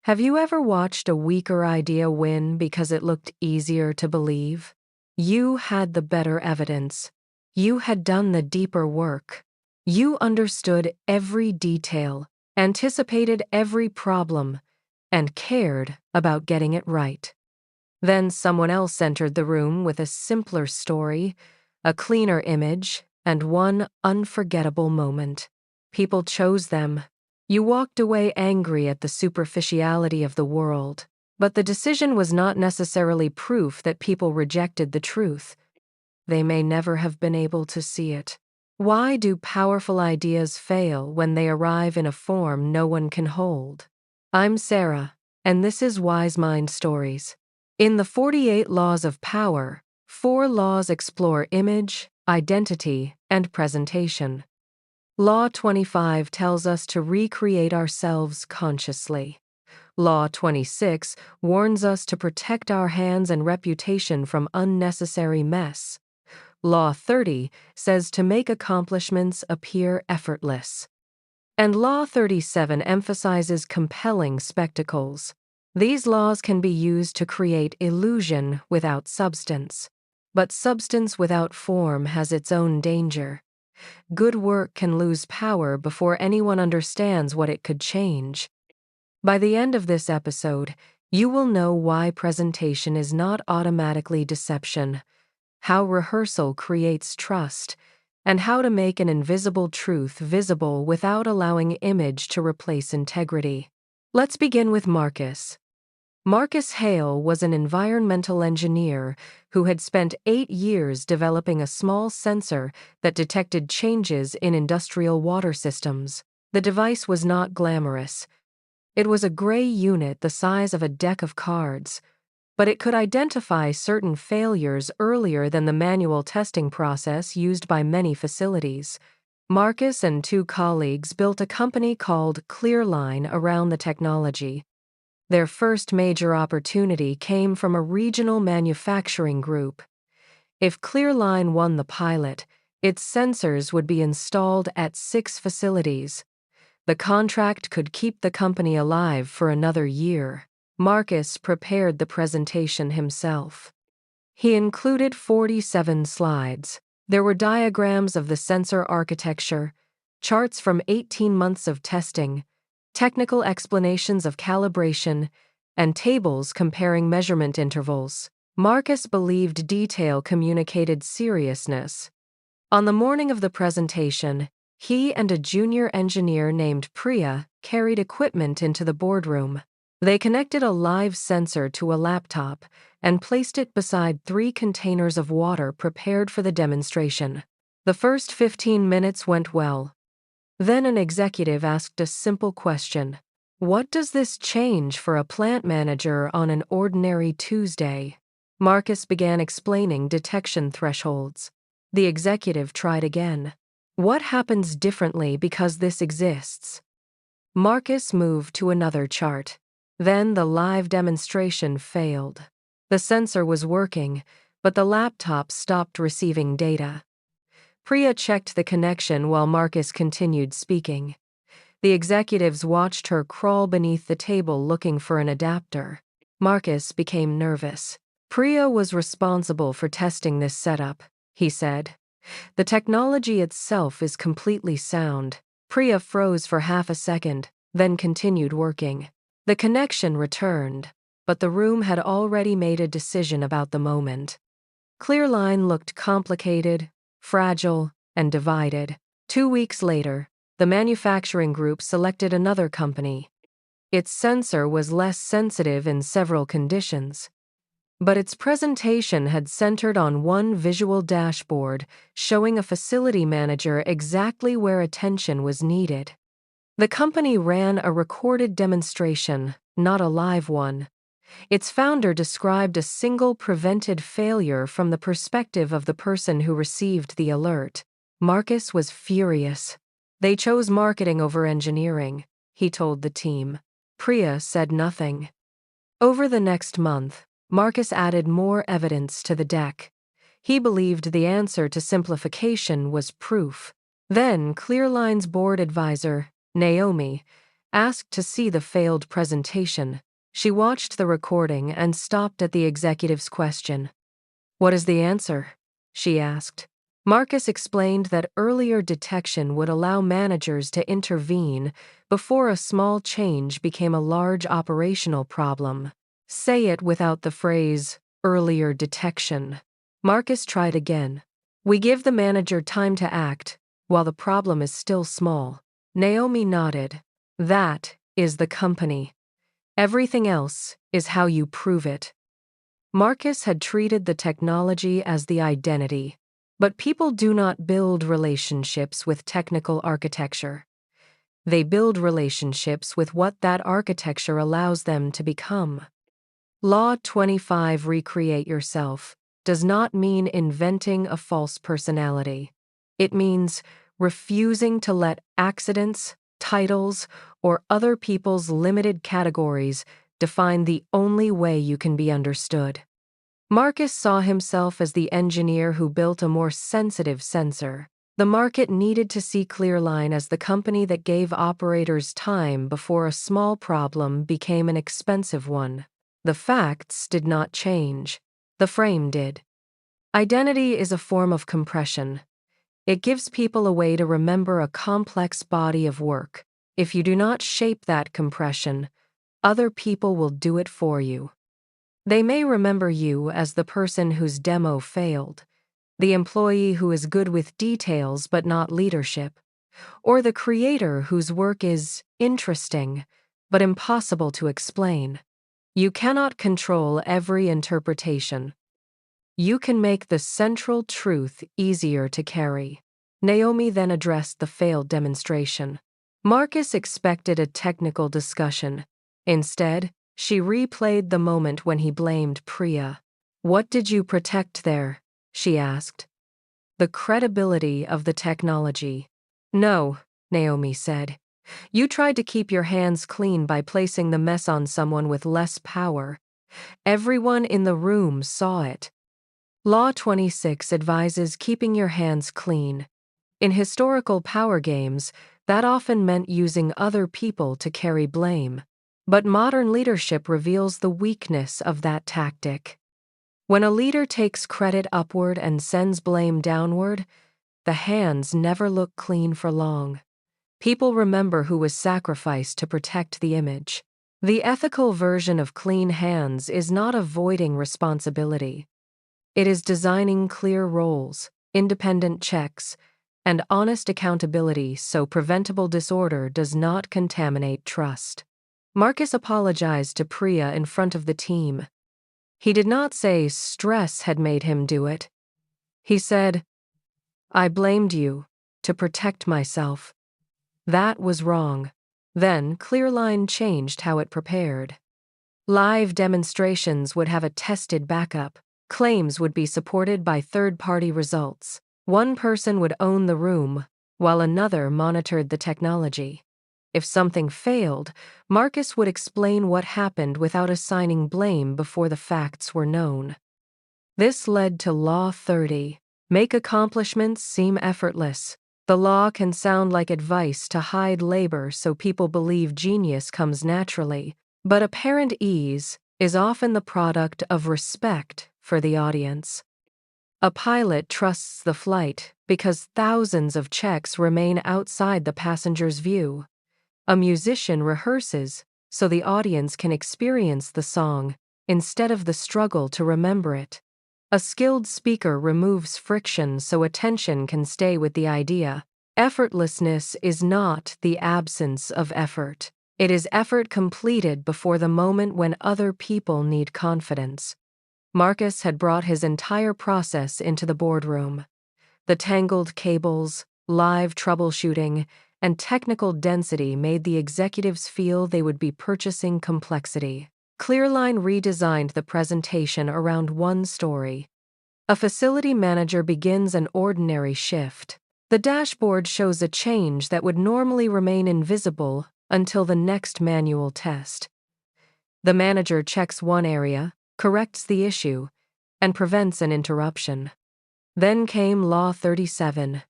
Have you ever watched a weaker idea win because it looked easier to believe? You had the better evidence. You had done the deeper work. You understood every detail, anticipated every problem, and cared about getting it right. Then someone else entered the room with a simpler story, a cleaner image, and one unforgettable moment. People chose them. You walked away angry at the superficiality of the world, but the decision was not necessarily proof that people rejected the truth. They may never have been able to see it. Why do powerful ideas fail when they arrive in a form no one can hold? I'm Sarah, and this is WiseMind Stories. In the 48 Laws of Power, 4 laws explore image, identity, and presentation. Law 25 tells us to recreate ourselves consciously. Law 26 warns us to protect our hands and reputation from unnecessary mess. Law 30 says to make accomplishments appear effortless. And Law 37 emphasizes compelling spectacles. These laws can be used to create illusion without substance. But substance without form has its own danger. Good work can lose power before anyone understands what it could change. By the end of this episode, you will know why presentation is not automatically deception, how rehearsal creates trust, and how to make an invisible truth visible without allowing image to replace integrity. Let's begin with Marcus. Marcus Hale was an environmental engineer who had spent 8 years developing a small sensor that detected changes in industrial water systems. The device was not glamorous. It was a gray unit the size of a deck of cards, but it could identify certain failures earlier than the manual testing process used by many facilities. Marcus and 2 colleagues built a company called Clearline around the technology. Their first major opportunity came from a regional manufacturing group. If Clearline won the pilot, its sensors would be installed at 6 facilities. The contract could keep the company alive for another year. Marcus prepared the presentation himself. He included 47 slides. There were diagrams of the sensor architecture, charts from 18 months of testing, technical explanations of calibration, and tables comparing measurement intervals. Marcus believed detail communicated seriousness. On the morning of the presentation, he and a junior engineer named Priya carried equipment into the boardroom. They connected a live sensor to a laptop and placed it beside 3 containers of water prepared for the demonstration. The first 15 minutes went well. Then an executive asked a simple question. What does this change for a plant manager on an ordinary Tuesday? Marcus began explaining detection thresholds. The executive tried again. What happens differently because this exists? Marcus moved to another chart. Then the live demonstration failed. The sensor was working, but the laptop stopped receiving data. Priya checked the connection while Marcus continued speaking. The executives watched her crawl beneath the table looking for an adapter. Marcus became nervous. Priya was responsible for testing this setup, he said. The technology itself is completely sound. Priya froze for half a second, then continued working. The connection returned, but the room had already made a decision about the moment. Clearline looked complicated, fragile, and divided. 2 weeks later, the manufacturing group selected another company. Its sensor was less sensitive in several conditions, but its presentation had centered on one visual dashboard showing a facility manager exactly where attention was needed. The company ran a recorded demonstration, not a live one. Its founder described a single prevented failure from the perspective of the person who received the alert. Marcus was furious. They chose marketing over engineering, he told the team. Priya said nothing. Over the next month, Marcus added more evidence to the deck. He believed the answer to simplification was proof. Then Clearline's board advisor, Naomi, asked to see the failed presentation. She watched the recording and stopped at the executive's question. "What is the answer?" she asked. Marcus explained that earlier detection would allow managers to intervene before a small change became a large operational problem. Say it without the phrase, earlier detection. Marcus tried again. "We give the manager time to act while the problem is still small." Naomi nodded. "That is the company. Everything else is how you prove it." Marcus had treated the technology as the identity. But people do not build relationships with technical architecture. They build relationships with what that architecture allows them to become. Law 25, recreate yourself, does not mean inventing a false personality. It means refusing to let accidents, titles, or other people's limited categories define the only way you can be understood. Marcus saw himself as the engineer who built a more sensitive sensor. The market needed to see Clearline as the company that gave operators time before a small problem became an expensive one. The facts did not change. The frame did. Identity is a form of compression. It gives people a way to remember a complex body of work. If you do not shape that compression, other people will do it for you. They may remember you as the person whose demo failed, the employee who is good with details but not leadership, or the creator whose work is interesting but impossible to explain. You cannot control every interpretation. You can make the central truth easier to carry. Naomi then addressed the failed demonstration. Marcus expected a technical discussion. Instead, she replayed the moment when he blamed Priya. "What did you protect there?" she asked. "The credibility of the technology." "No," Naomi said. "You tried to keep your hands clean by placing the mess on someone with less power. Everyone in the room saw it." Law 26 advises keeping your hands clean. In historical power games, that often meant using other people to carry blame. But modern leadership reveals the weakness of that tactic. When a leader takes credit upward and sends blame downward, the hands never look clean for long. People remember who was sacrificed to protect the image. The ethical version of clean hands is not avoiding responsibility. It is designing clear roles, independent checks, and honest accountability so preventable disorder does not contaminate trust. Marcus apologized to Priya in front of the team. He did not say stress had made him do it. He said, "I blamed you to protect myself. That was wrong." Then Clearline changed how it prepared. Live demonstrations would have a tested backup. Claims would be supported by third-party results. One person would own the room, while another monitored the technology. If something failed, Marcus would explain what happened without assigning blame before the facts were known. This led to Law 30. Make accomplishments seem effortless. The law can sound like advice to hide labor so people believe genius comes naturally, but apparent ease is often the product of respect for the audience. A pilot trusts the flight because thousands of checks remain outside the passenger's view. A musician rehearses so the audience can experience the song instead of the struggle to remember it. A skilled speaker removes friction so attention can stay with the idea. Effortlessness is not the absence of effort. It is effort completed before the moment when other people need confidence. Marcus had brought his entire process into the boardroom. The tangled cables, live troubleshooting, and technical density made the executives feel they would be purchasing complexity. Clearline redesigned the presentation around one story. A facility manager begins an ordinary shift. The dashboard shows a change that would normally remain invisible until the next manual test. The manager checks one area, corrects the issue, and prevents an interruption. Then came Law 37.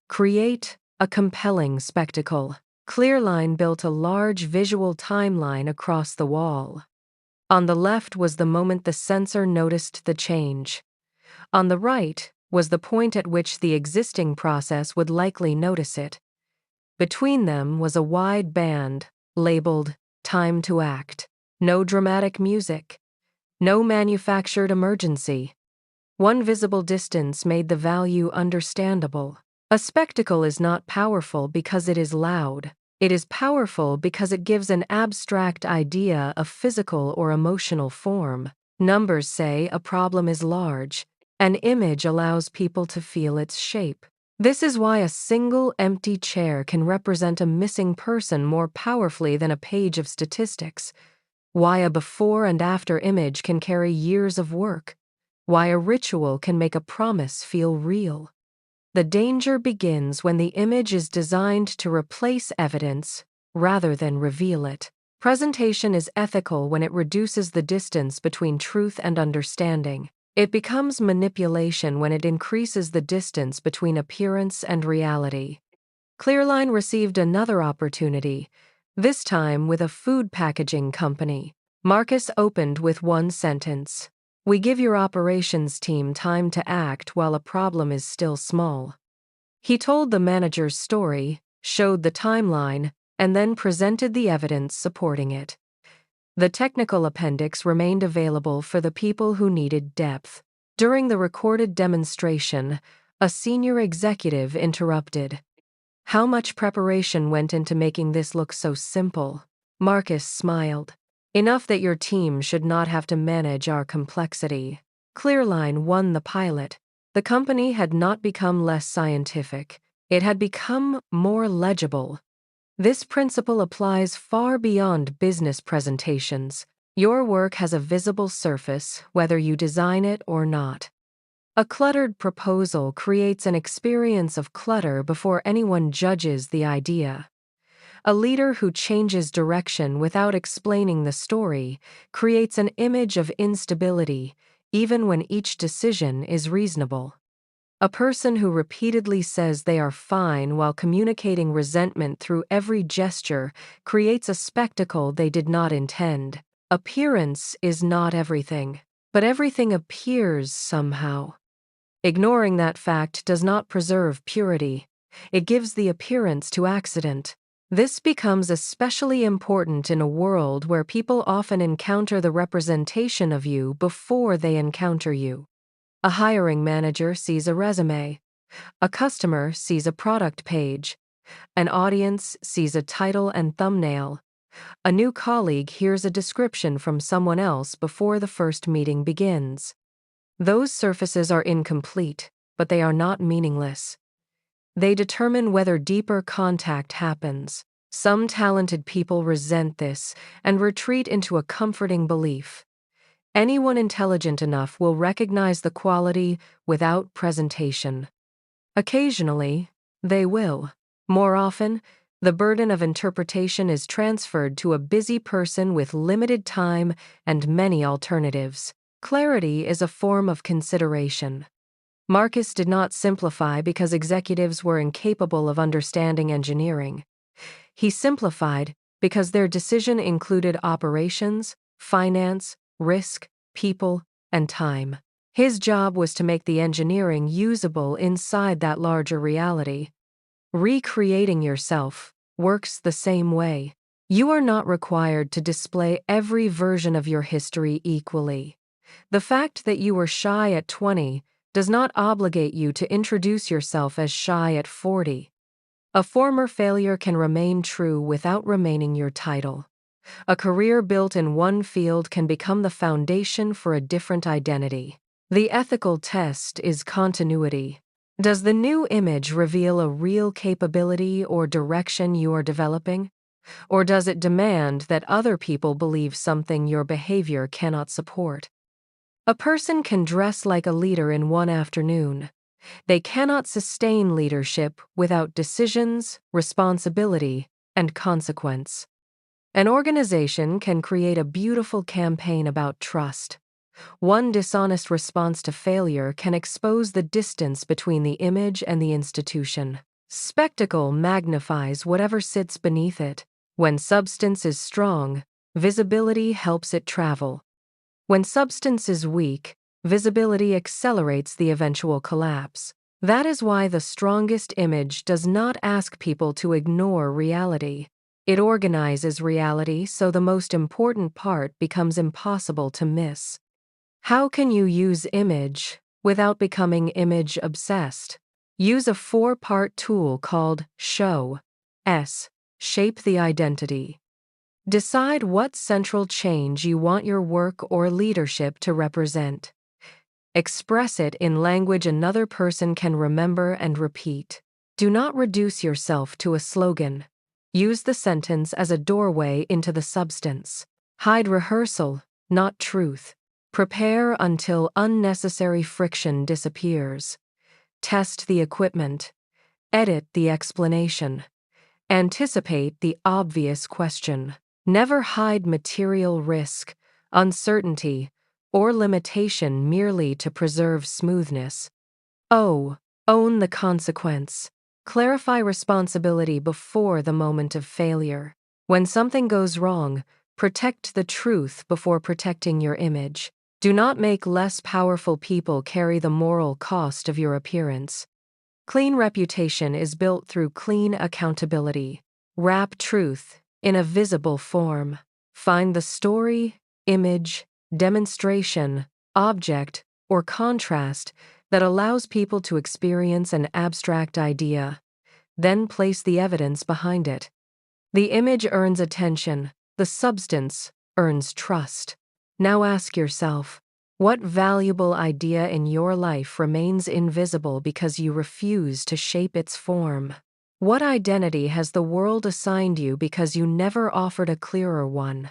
Create a compelling spectacle. Clearline built a large visual timeline across the wall. On the left was the moment the sensor noticed the change. On the right was the point at which the existing process would likely notice it. Between them was a wide band, labeled Time to Act. No dramatic music. No manufactured emergency. One visible distance made the value understandable. A spectacle is not powerful because it is loud. It is powerful because it gives an abstract idea of physical or emotional form. Numbers say a problem is large. An image allows people to feel its shape. This is why a single empty chair can represent a missing person more powerfully than a page of statistics. Why a before and after image can carry years of work. Why a ritual can make a promise feel real. The danger begins when the image is designed to replace evidence rather than reveal it. Presentation is ethical when it reduces the distance between truth and understanding. It becomes manipulation when it increases the distance between appearance and reality. Clearline received another opportunity, this time with a food packaging company. Marcus opened with one sentence. We give your operations team time to act while a problem is still small. He told the manager's story, showed the timeline, and then presented the evidence supporting it. The technical appendix remained available for the people who needed depth. During the recorded demonstration, a senior executive interrupted. How much preparation went into making this look so simple? Marcus smiled. Enough that your team should not have to manage our complexity. Clearline won the pilot. The company had not become less scientific. It had become more legible. This principle applies far beyond business presentations. Your work has a visible surface, whether you design it or not. A cluttered proposal creates an experience of clutter before anyone judges the idea. A leader who changes direction without explaining the story creates an image of instability, even when each decision is reasonable. A person who repeatedly says they are fine while communicating resentment through every gesture creates a spectacle they did not intend. Appearance is not everything, but everything appears somehow. Ignoring that fact does not preserve purity. It gives the appearance to accident. This becomes especially important in a world where people often encounter the representation of you before they encounter you. A hiring manager sees a resume. A customer sees a product page. An audience sees a title and thumbnail. A new colleague hears a description from someone else before the first meeting begins. Those surfaces are incomplete, but they are not meaningless. They determine whether deeper contact happens. Some talented people resent this and retreat into a comforting belief. Anyone intelligent enough will recognize the quality without presentation. Occasionally, they will. More often, the burden of interpretation is transferred to a busy person with limited time and many alternatives. Clarity is a form of consideration. Marcus did not simplify because executives were incapable of understanding engineering. He simplified because their decision included operations, finance, risk, people, and time. His job was to make the engineering usable inside that larger reality. Recreating yourself works the same way. You are not required to display every version of your history equally. The fact that you were shy at 20 does not obligate you to introduce yourself as shy at 40. A former failure can remain true without remaining your title. A career built in one field can become the foundation for a different identity. The ethical test is continuity. Does the new image reveal a real capability or direction you are developing? Or does it demand that other people believe something your behavior cannot support? A person can dress like a leader in one afternoon. They cannot sustain leadership without decisions, responsibility, and consequence. An organization can create a beautiful campaign about trust. One dishonest response to failure can expose the distance between the image and the institution. Spectacle magnifies whatever sits beneath it. When substance is strong, visibility helps it travel. When substance is weak, visibility accelerates the eventual collapse. That is why the strongest image does not ask people to ignore reality. It organizes reality so the most important part becomes impossible to miss. How can you use image without becoming image obsessed? Use a 4-part tool called SHOW. S. Shape the identity. Decide what central change you want your work or leadership to represent. Express it in language another person can remember and repeat. Do not reduce yourself to a slogan. Use the sentence as a doorway into the substance. Hide rehearsal, not truth. Prepare until unnecessary friction disappears. Test the equipment. Edit the explanation. Anticipate the obvious question. Never hide material risk, uncertainty, or limitation merely to preserve smoothness. O. Own the consequence. Clarify responsibility before the moment of failure. When something goes wrong, protect the truth before protecting your image. Do not make less powerful people carry the moral cost of your appearance. Clean reputation is built through clean accountability. Wrap truth in a visible form. Find the story, image, demonstration, object, or contrast that allows people to experience an abstract idea. Then place the evidence behind it. The image earns attention, the substance earns trust. Now ask yourself, what valuable idea in your life remains invisible because you refuse to shape its form? What identity has the world assigned you because you never offered a clearer one?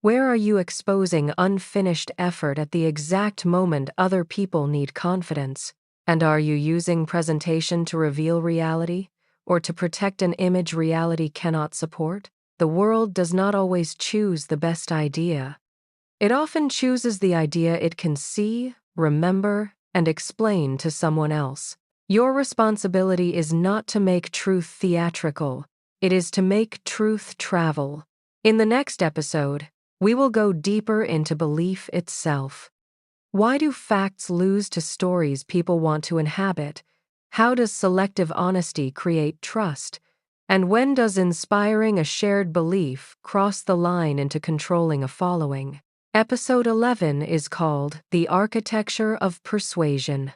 Where are you exposing unfinished effort at the exact moment other people need confidence? And are you using presentation to reveal reality, or to protect an image reality cannot support? The world does not always choose the best idea. It often chooses the idea it can see, remember, and explain to someone else. Your responsibility is not to make truth theatrical, it is to make truth travel. In the next episode, we will go deeper into belief itself. Why do facts lose to stories people want to inhabit? How does selective honesty create trust? And when does inspiring a shared belief cross the line into controlling a following? Episode 11 is called The Architecture of Persuasion.